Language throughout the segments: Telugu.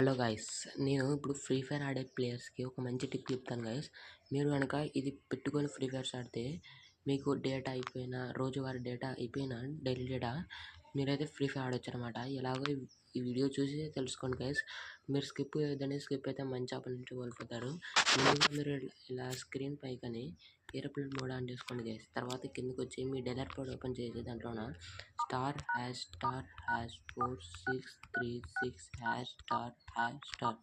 హలో గైస్, నేను ఇప్పుడు ఫ్రీ ఫైర్ ఆడే ప్లేయర్స్కి ఒక మంచి టిప్ చెప్తాను గైస్. మీరు కనుక ఇది పెట్టుకొని ఫ్రీ ఫైర్స్ ఆడితే మీకు డేటా అయిపోయినా, రోజువారీ డేటా అయిపోయినా, డైలీ డేటా మీరైతే ఫ్రీ ఫైర్ ఆడొచ్చు అనమాట. ఎలాగో ఈ వీడియో చూసి తెలుసుకోండి గైస్. మీరు స్కిప్ అయితే మంచి ఆపర్చునిటీ కోల్పోతారు. ముందుగా మీరు ఇలా స్క్రీన్ పైకని ఏరోప్లేన్ మోడ్ ఆన్ చేసుకోండి గైస్. తర్వాత కిందకి వచ్చి మీ డెలర్ కోడ్ ఓపెన్ చేసి దాంట్లోన *#4636#స్టార్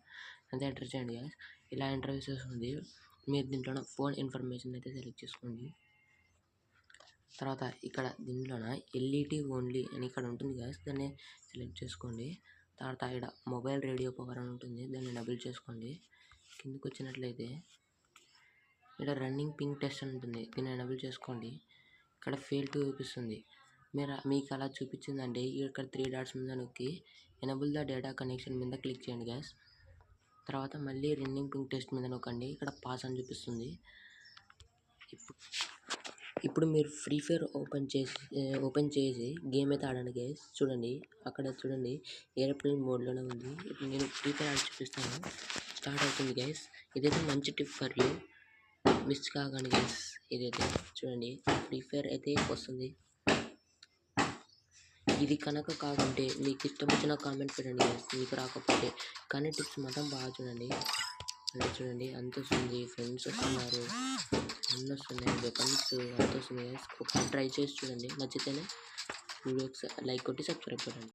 అంతే ఎంటర్ చేయండి గైస్. ఇలా ఇంటర్వ్యూస్ వస్తుంది. మీరు దీంట్లో ఫోన్ ఇన్ఫర్మేషన్ అయితే సెలెక్ట్ చేసుకోండి. తర్వాత ఇక్కడ దీంట్లోన ఎల్ఈటీ ఓన్లీ అని ఇక్కడ ఉంటుంది గైస్, దాన్ని సెలెక్ట్ చేసుకోండి. తర్వాత ఇక్కడ మొబైల్ రేడియో పవర్ అని ఉంటుంది, దాన్ని ఎనేబుల్ చేసుకోండి. కిందకి వచ్చినట్లయితే ఇక్కడ రన్నింగ్ పింగ్ టెస్ట్ అని ఉంటుంది, దీన్ని ఎనేబుల్ చేసుకోండి. ఇక్కడ ఫెయిల్ టు చూపిస్తుంది. మీకు అలా చూపించిందంటే ఇక్కడ 3 డాట్స్ మీద నొక్కి ఎనేబుల్ ద డేటా కనెక్షన్ మీద క్లిక్ చేయండి గైస్. తర్వాత మళ్ళీ రన్నింగ్ పింగ్ టెస్ట్ మీద నొక్కండి, ఇక్కడ పాస్ అని చూపిస్తుంది. ఇప్పుడు మీరు ఫ్రీ ఫైర్ ఓపెన్ చేసి గేమ్ అయితే ఆడండి గైస్. చూడండి, అక్కడ చూడండి ఏరోప్లేన్ మోడ్లోనే ఉంది. ఇప్పుడు నేను ఫ్రీ ఫైర్ ఆడి చూపిస్తాను. స్టార్ట్ అవుతుంది గైస్. ఇదైతే మంచి టిప్ ఫర్ యూ, మిస్ కాకండి గైస్. ఇదైతే చూడండి ఫ్రీ ఫైర్ అయితే వస్తుంది. ఇది కనుక కాకుంటే మీకు ఇష్టం వచ్చిన కామెంట్ పెట్టండి గైస్, మీకు రాకపోతే. కానీ టిప్స్ మాత్రం బాగా చూడండి. అంటే చూడండి అంత వస్తుంది, ఫ్రెండ్స్ వస్తున్నారు, అన్నీ వస్తున్నాయి, వెపన్స్ అంత వస్తుంది గైస్. ఒకసారి ట్రై చేసి చూడండి, నచ్చితేనే వీడియోకి లైక్ కొట్టి సబ్స్క్రైబ్ చేయండి.